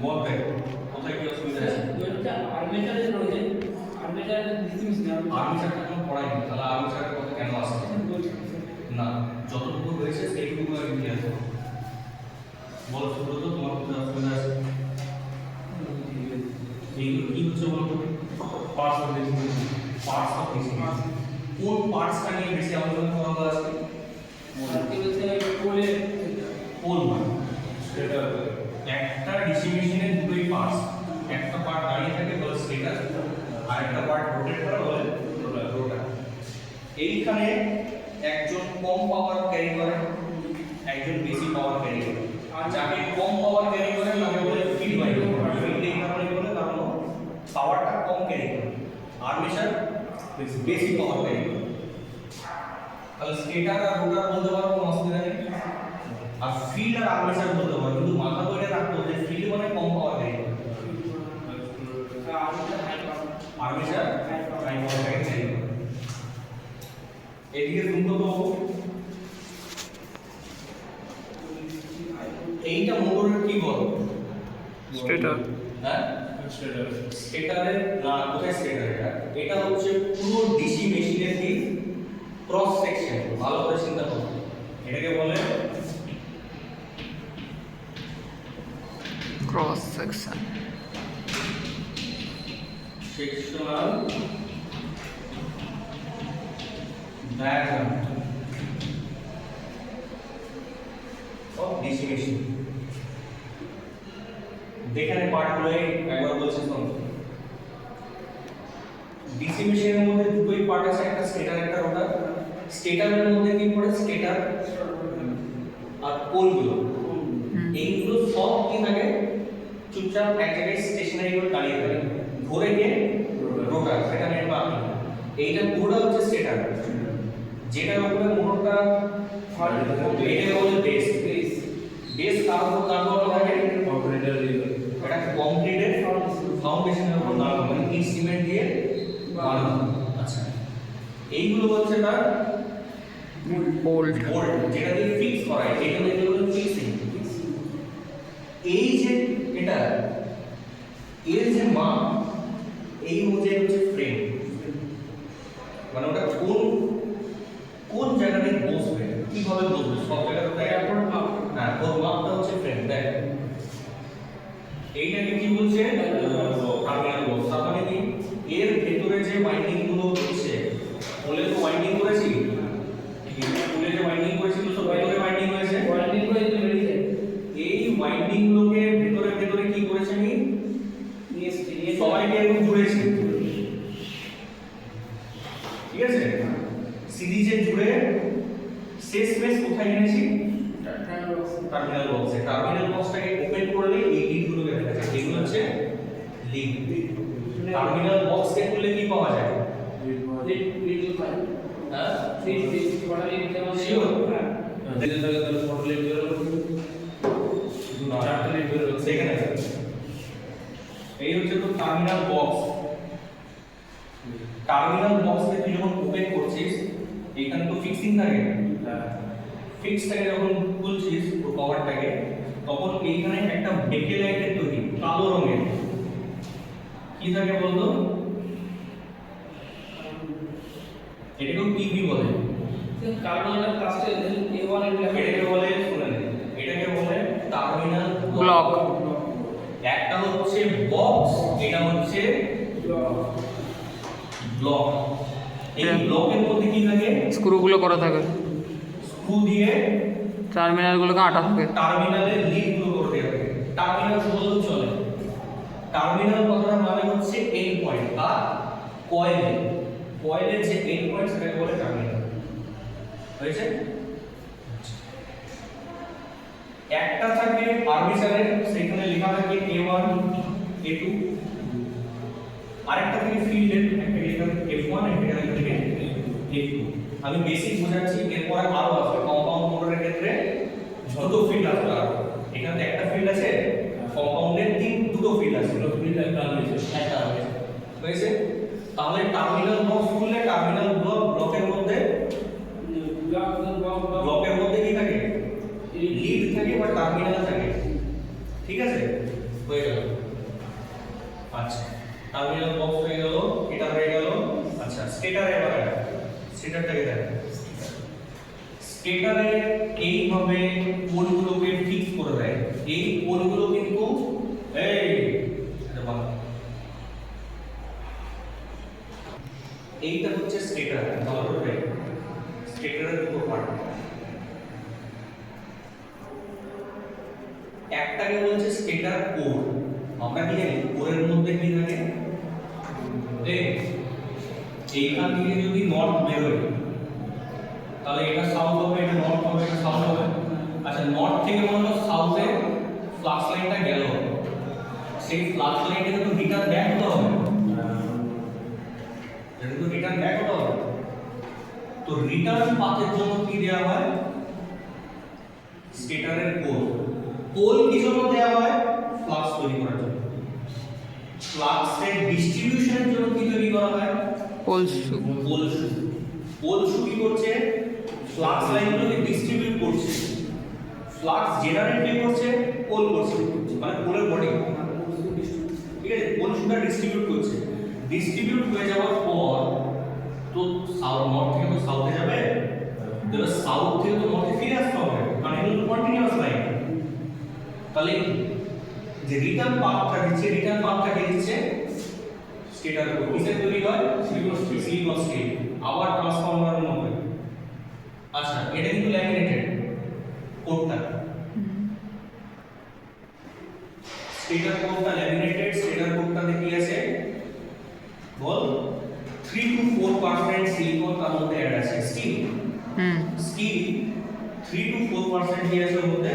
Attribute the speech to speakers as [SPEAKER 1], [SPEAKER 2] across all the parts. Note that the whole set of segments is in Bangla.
[SPEAKER 1] বল দেখ কোথায় কি অসুবিধা আছে।
[SPEAKER 2] আর্মেচারে রয়েছে, আর্মেচারে ডিসমিশন
[SPEAKER 1] আর্মেচারটা কোনো পড়াইনি, তাহলে আর্মেচারের কথা কেন আসছে না? যতটুকু হয়েছে সেইটুকু আর কি আছে। বল সুব্রত, তোমার কোথায় অসুবিধা আছে? এইগুলো কি হচ্ছে বলতো? Parts of DC machine. Parts of DC machine কোন পার্টসটা নিয়ে বেশি আলোচনা করা হলো আজকে? পোল মানে স্টেটার। একটা ডিস্ট্রিবিউশনের দুটোই পার্টস, একটা পার্ট দাঁড়িয়ে থাকে বলে স্টেটার, আর একটা পার্ট রোটেট করে বলে রোটার। এইখানে একজন কম পাওয়ার ক্যারি করে, একজন বেশি পাওয়ার ক্যারি করে। আর যাকে কম পাওয়ার ক্যারি করে তাকে বলে ফিল্ড ওয়াইন্ডিং। ফিল্ড এই কারণে বলে কারণ পাওয়ারটা কম ক্যারি করে, আর্মেচার বেশি পাওয়ার ক্যারি করে। তাহলে স্টেটার আর রোটার বলতে পারো, কোনো অসুবিধা নেই। আর ফিল্ড আর আর্মেচার বলতে পারো, কিন্তু মাথা ধরে রাখতে হবে ফিল্ড মানে কম পাওয়ার ক্যারি করে, আর্মেচার হাই পাওয়ার ক্যারি করে। এদিকে শুনতো তো এইটা মোটরের কি বল?
[SPEAKER 3] স্টেটার।
[SPEAKER 1] হ্যাঁ স্টেটার। স্টেটারের না, কোথায় স্টেটার? এটা হচ্ছে পুরো ডিসি মেশিনের কি ক্রস সেকশন। ভালো করে চিন্তা করো, এটাকে বলে
[SPEAKER 3] cross section.
[SPEAKER 1] Sectional diagram of DC machine. যেখানে পার্টগুলো একবার বলছি শোনো। ডিসি মেশিনের মধ্যে দুটোই পার্ট আছে, একটা স্টেটার একটা রোটার। স্টেটারের মধ্যে কি পড়ে? স্টেটার আর পোলগুলো, এইগুলো সব কি থাকে? চুপচাপ এক জায়গায় স্টেশনারি করে দাঁড়িয়ে থাকে। ঘুরে গিয়ে রোটার, সেটা নেট বা আপনি। এইটা পুরোটা হচ্ছে স্টেটার, যেটার উপরে মোটরটা এটা বলে বেস। বেস কার উপর দাঁড়ানো থাকে? এটা কংক্রিটের ফাউন্ডেশনের উপর দাঁড়ানো, মানে ইট সিমেন্ট দিয়ে বানানো। আচ্ছা, এইগুলো হচ্ছে তার
[SPEAKER 3] বোল্ট।
[SPEAKER 1] বোল্ট, যেটা দিয়ে ফিক্স করা হয়। এটা হলো ফিক্সিং। এই যে এটা এর যে মাপ, এই অনুযায়ী হচ্ছে ফ্রেম, মানে ওটা কোন কোন জায়গাতে বসবে, কিভাবে বসবে, সব জায়গাতে তো এক মাপ। হ্যাঁ, ওর মাপটা হচ্ছে ফ্রেম। দেখ এইটাকে কি বলছে? Terminal box. তার মানে কি এর ভেতরে যে ওয়াইন্ডিং গুলো হচ্ছে, বলে তো ওয়াইন্ডিং করেছি, বলে যে ওয়াইন্ডিং করেছিল সব ভেতরে ওয়াইন্ডিং হয়েছে।
[SPEAKER 2] ওয়াইন্ডিং করে দিলে বেরিয়ে যায়।
[SPEAKER 1] এই ওয়াইন্ডিং গুলোকে ভেতরে ভেতরে কি করেছে আমি সবাইকে এরকম জুড়েছি, ঠিক আছে? সিরিজে জুড়ে শেষ মেশ কোথায় এনেছি? টার্মিনাল বক্সে। টার্মিনাল বক্সটাকে ওপেন করলে এই লিডগুলো দেখা যাচ্ছে, এগুলো হচ্ছে লিড। টার্মিনাল বক্সকে খুললে কি পাওয়া যায়? হ্যাঁ শিওর। সেখানে এই হচ্ছে তো টার্মিনাল বক্স। টার্মিনাল বক্সকে তুই যখন ওপেন করছিস, এখানে তো ফিক্সিং থাকে। ফিক্সটাকে যখন খুলছিস পুরো কভারটাকে, তখন এইখানে একটা বেকেলাইটের তৈরি কালো রঙের কি থাকে বলতো? এটাকেও টিভি বলে।
[SPEAKER 2] টার্মিনাল ক্লাসে A1
[SPEAKER 1] এটাকে বলে, শুনেন, এটাকে বলে টার্মিনাল
[SPEAKER 3] ব্লক।
[SPEAKER 1] একটা হচ্ছে বক্স, এটা হচ্ছে ব্লক। এই ব্লকের মধ্যে কি থাকে?
[SPEAKER 3] স্ক্রুগুলো করা থাকে,
[SPEAKER 1] স্ক্রু দিয়ে
[SPEAKER 3] টার্মিনালগুলোকে আটা থাকে।
[SPEAKER 1] টার্মিনালের লিডগুলো করতে হবে। টার্মিনাল বললেও চলে। টার্মিনাল কথার মানে হচ্ছে এন্ড পয়েন্ট, আর কয়েলের যে এন্ড পয়েন্ট সেটাকে বলে টার্মিনাল। হয়েছে? একটা থাকে আর্মেচারের, সেখানে লেখা থাকে A1 A2। আরেকটা থাকে ফিল্ডের, একটা লেখা থাকে F1, একটা লেখা থাকে F2। আমি বেসিক বোঝাচ্ছি, এরপরে আরো আসবে। কম্পাউন্ড মোটরের ক্ষেত্রে দুটো ফিল্ড আছে। এখানে একটা ফিল্ড আছে, কম্পাউন্ডের দুটো ফিল্ড আছে। একটা হয়েছে? তাহলে টার্মিনাল বক্স খুললে টার্মিনাল ব্লকের মধ্যে কি থাকে? লিড থাকে বা টার্মিনাল থাকে, ঠিক আছে? হয়ে গেল। আচ্ছা টার্মিনাল বক্স হয়ে গেল, এটা হয়ে গেল। আচ্ছা স্টেটারে এবার স্টেটারটাকে দেখ, স্টেটারে এইভাবে পোলগুলোকে ফিক্স করে দেয়। এই পোলগুলো কিন্তু এই এটা বল, এইটা হচ্ছে স্টেটার। ভালো করে স্টেটারের দুটো পার্ট, একটাকে বলছে স্টেটার কোর। আমরা কি জানি কোরের মধ্যে কি থাকে? এইখান থেকে যদি নর্থ বেরোয় তাহলে এটা সাউথ হবে, এটা নর্থ হবে, এটা সাউথ হবে। আচ্ছা নর্থ থেকে মনে হলো সাউথে ফ্লাক্স লাইনটা গেল, সেই ফ্লাক্স লাইনটা কিন্তু রিটার্ন ব্যাক হতে হবে, এটা কিন্তু রিটার্ন ব্যাক হতে হবে। তো রিটার্ন পাথের জন্য কি দেওয়া হয়? স্টেটারের কোর। কোর কিসের জন্য দেওয়া হয়? ফ্লাক্স তৈরি করার জন্য। ফ্লাক্সের ডিস্ট্রিবিউশনের জন্য কি তৈরি করা হয়?
[SPEAKER 3] Pole shoe.
[SPEAKER 1] Pole shoe. Pole শু কি করছে? ফ্লাক্স লাইনগুলোকে ডিস্ট্রিবিউট করছে। ফ্লাক্স জেনারেট কি করছে? পোল করছে, মানে পোলের বডি, ঠিক আছে? পোল শুটা ডিস্ট্রিবিউট করছে। ডিস্ট্রিবিউট হয়ে যাওয়ার পর তো সাউথ, নর্থ থেকে তো সাউথে যাবে, তাহলে সাউথ থেকে তো নর্থে ফিরে আসতে হবে, মানে এগুলো কন্টিনিউয়াস লাইন। তাহলে যে রিটার্ন পাথটা দিচ্ছে, রিটার্ন পাথটাকে দিচ্ছে স্টেটার কোর। কিসের তৈরি হয়? Silicon steel. আবার ট্রান্সফরমারের মধ্যে। আচ্ছা এটা কিন্তু ল্যামিনেটেড কোরটা, স্টেটার কোরটা ল্যামিনেটেড। স্টেটার কোরটাতে কি আছে বল? 3 to 4% সিলিকন তার মধ্যে অ্যাড আছে। স্টিল স্টিল 3 to 4% কি আছে ওর মধ্যে?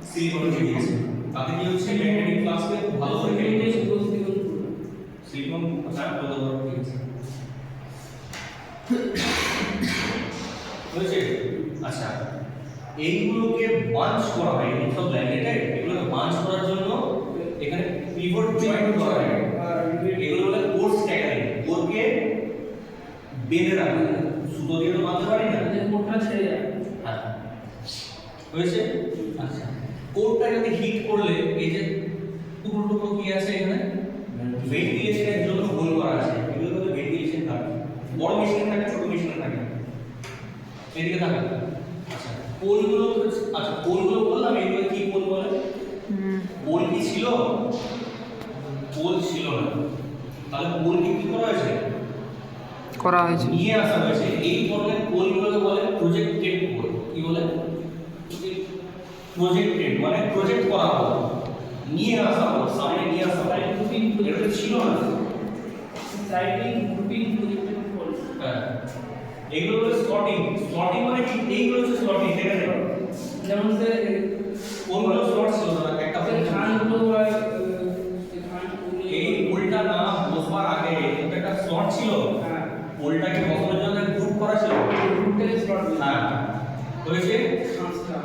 [SPEAKER 1] সিলিকন দিয়েছে। তাতে কি হচ্ছে? ম্যাগনেটিক ফ্লাক্সকে খুব ভালো করে ক্যারি করছে। সিলিকন আচ্ছা বলতে পারো ঠিক আছে হয়েছে। আচ্ছা এইগুলোকে বাঞ্চ করা হয়, এগুলো সব ল্যামিনেটেড, এগুলোকে বাঞ্চ করার জন্য এখানে পিভট জয়েন্ট করা হয়। এগুলো বলে কোর স্ট্যাকারিং। কোরকে বেঁধে রাখা, সুতো দিয়ে তো বাঁধতে পারি না,
[SPEAKER 2] কোরটা ছেড়ে যায়।
[SPEAKER 1] হ্যাঁ হয়েছে। আচ্ছা কোরটা যদি হিট করলে এই যে টুকরো টুকরো কি আছে এখানে, ভেন্টিলেশনের জন্য হোল করা আছে। এগুলো হলো ভেন্টিলেশন থাকে, বড় মেশিন থাকে, ছোট মেশিন থাকে। এদিকে থাকে। আচ্ছা পোলগুলো, আচ্ছা পোলগুলো বললাম, এগুলো কি পোল বলে? পোল কি ছিল? পোল ছিল না, তাহলে পোলকে কি করা হয়েছে?
[SPEAKER 3] করা হয়েছে,
[SPEAKER 1] নিয়ে আসা হয়েছে। এই ধরনের পোলগুলোকে বলে প্রজেক্টেড পোল। কি বলে? প্রজেক্টেড মানে প্রজেক্ট করা হলো, নিয়ে আসা হলো, সামনে নিয়ে আসা হলো। এটা তো ছিল না।
[SPEAKER 2] Siding grouping projected pole.
[SPEAKER 1] হ্যাঁ এগুলো হলো স্লটিং। স্লটিং মানে কি? এইগুলো হচ্ছে স্লটিং, ঠিক আছে?
[SPEAKER 2] যেমন যে
[SPEAKER 1] কোনগুলো স্লট ছিল না একটা
[SPEAKER 2] খানগুলো
[SPEAKER 1] এই পোলটা না বসবার আগে একটা স্লট ছিল,
[SPEAKER 2] হ্যাঁ
[SPEAKER 1] পোলটাকে বসানোর জন্য গ্রুপ করা ছিল।
[SPEAKER 2] গ্রুপের স্লট
[SPEAKER 1] হ্যাঁ হয়েছে।
[SPEAKER 2] পাঁচটা।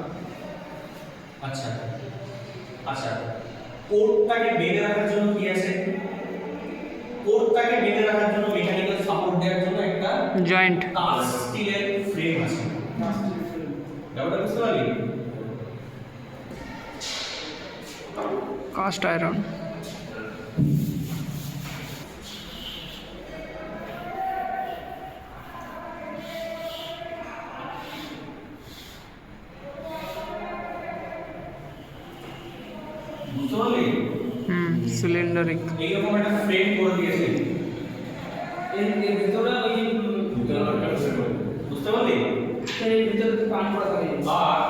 [SPEAKER 1] আচ্ছা আচ্ছা কোরটাকে বেঁধে রাখার জন্য কি আছে? কোরটাকে বেঁধে রাখার জন্য মেকানিক্যাল সাপোর্ট দেওয়ার জন্য একটা
[SPEAKER 3] জয়েন্ট
[SPEAKER 1] কাস্ট স্টিলের ফ্রেম আছে। ব্যাপারটা বুঝতে পারলি?
[SPEAKER 3] Cast iron.
[SPEAKER 1] বুঝতে পারলি?
[SPEAKER 3] সিলিন্ডারিক।
[SPEAKER 1] এইরকম একটা ফ্রেম করে দিয়েছে।
[SPEAKER 2] এর ভিতরে ওই
[SPEAKER 1] বুঝতে পারলি?
[SPEAKER 2] সেই ভিতরে পান করা থাকে।
[SPEAKER 1] আর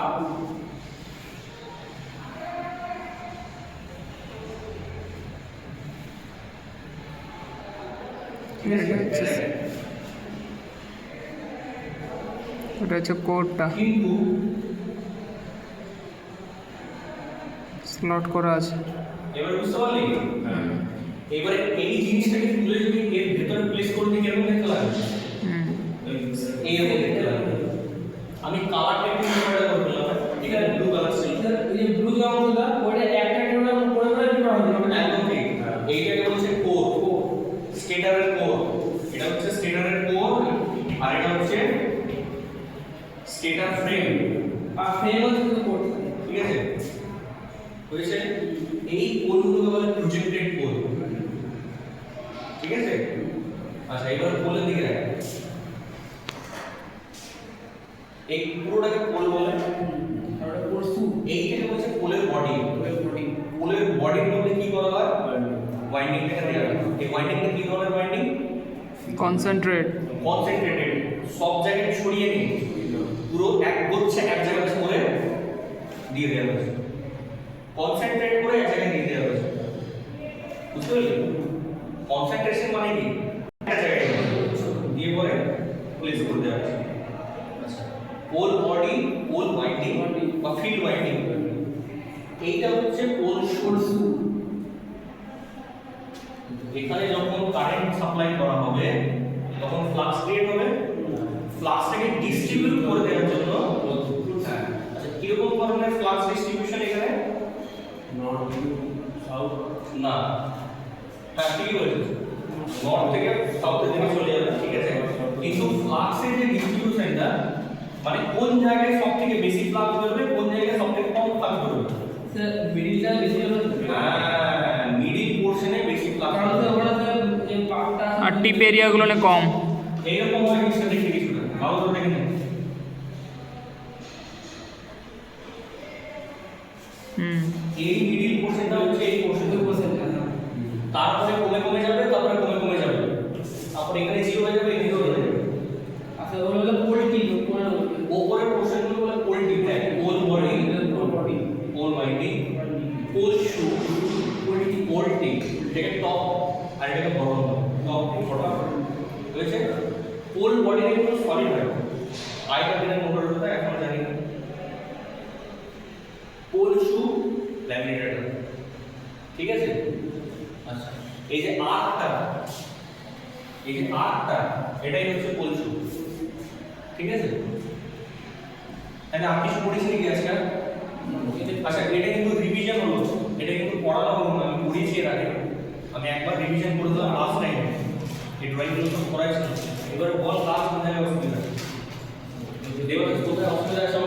[SPEAKER 3] ওটা হচ্ছে কোডটা,
[SPEAKER 1] কিন্তু
[SPEAKER 3] স্লট করা আছে।
[SPEAKER 1] এবার বুঝতে পারলি? এবারে এই জিনিসটাকে তুলে যদি এর ভেতরে প্লেস করে দিই কেমন দেখতে লাগবে? এইরকম দেখতে লাগবে। আমি কালারটা একটু মনে করে দিলাম, এখানে ব্লু কালার ছিল।
[SPEAKER 2] এই যে ব্লু রঙটা ওটা একটা করে করে করে করা হবে।
[SPEAKER 1] একদম ঠিক। এইটাকে বলছে কোর, স্টেটারের কোর। এটা হচ্ছে স্টেটারের কোর, আর এটা হচ্ছে স্টেটার ফ্রেম।
[SPEAKER 2] আর ফ্রেম হচ্ছে কোড।
[SPEAKER 1] ঠিক আছে? হয়েছে? এই পোলগুলোকে বলে প্রজেক্টেড পোল। ঠিক আছে? আচ্ছা এবার পোলের দিকে রাখ। এই পুরোটাকে পোল বলে।
[SPEAKER 2] আর ওটা পরশু
[SPEAKER 1] এইটাকে বলছে পোলের বডি।
[SPEAKER 2] বডি
[SPEAKER 1] পোলের বডির মধ্যে কি করা হয়? ওয়াইন্ডিংটাকে দেওয়া হয়। এই ওয়াইন্ডিংটা কি ধরনের ওয়াইন্ডিং?
[SPEAKER 3] কনসেন্ট্রেট।
[SPEAKER 1] কনসেন্ট্রেটেড, সব জায়গায় ছড়িয়ে নেই, পুরো এক গুচ্ছে এক জায়গায় করে দিয়ে দেওয়া হয়েছে। কনসেন্ট্রেট করে এক জায়গায় দিয়ে দেওয়া হয়েছে। বুঝতে পারলি? কনসেন্ট্রেশন মানে কি? এক জায়গায় দিয়ে পরে প্লেস করে দেওয়া হয়েছে। আচ্ছা, পোল বডি, পোল ওয়াইন্ডিং বা ফিল্ড ওয়াইন্ডিং, এইটা হচ্ছে পোল সোর্স। এখানে যখন কারেন্ট সাপ্লাই করা হবে তখন ফ্লাক্স ক্রিয়েট হবে। ফ্লাক্সটাকে ডিস্ট্রিবিউট করে দেওয়ার জন্য হ্যাঁ, আচ্ছা কিরকম ধরনের ফ্লাক্স ডিস্ট্রিবিউশন এখানে?
[SPEAKER 2] নর্থ সাউথ
[SPEAKER 1] না, হ্যাঁ ঠিকই বলেছিস, নর্থ থেকে সাউথের দিকে চলে যাবে, ঠিক আছে, কিন্তু ফ্লাক্সের যে ডিস্ট্রিবিউশনটা মানে কোন জায়গায় সব থেকে বেশি ফ্লাক্স বেরোবে, কোন জায়গায় সব থেকে কম ফ্লাক্স বেরোবে,
[SPEAKER 2] স্যার মিডিলটা বেশি হলো
[SPEAKER 1] হ্যাঁ মিডিল পোরশনে বেশি ফ্লাক্স
[SPEAKER 2] কারণ তো ওটা তো এই পার্টটা
[SPEAKER 3] আর টিপ এরিয়াগুলো কম।
[SPEAKER 1] এইরকম হয় জিনিসটা দেখে কিছুটা ভালো করে দেখে নিন। এই মিডিল পোরশনটা হচ্ছে এই পোরশনটা, তারপরে কমে কমে যাবে, তারপরে কমে কমে যাবে, তারপরে এখানে জিরো হয়ে যাবে, এখানে হয়ে যাবে।
[SPEAKER 2] আচ্ছা ওগুলো হলো পোলটি কোন
[SPEAKER 1] ওপরের পোরশনগুলো বলে pole tip, pole body,
[SPEAKER 2] body
[SPEAKER 1] pole binding, pole shoe, pole tip, এটাকে টপ আর এটাকে বটম, টপ বটম হয়েছে। পোল বডিটা কিন্তু সলিড হয়, আগেকার দিনের মোটর হতো, এখন জানি না। পোল শু ল্যামিনেটেড, ঠিক আছে। আচ্ছা এই যে আর্কটা, এই যে আর্কটা, এটাই হচ্ছে পোল শু, ঠিক আছে। তাহলে আপনি কিছু পড়েছেন কি আজকে? আচ্ছা এটা কিন্তু রিভিশন হলো, এটা কিন্তু পড়ানো হলো না, আমি পড়িয়েছি এর আগে, আমি একবার রিভিশন করে দিলাম লাস্ট টাইমে, এই ড্রয়িংগুলো সব করাইছিলাম। এবার বল লাস্ট কোন জায়গায় অসুবিধা, দেবাশিস কোথায় অসুবিধা আছে?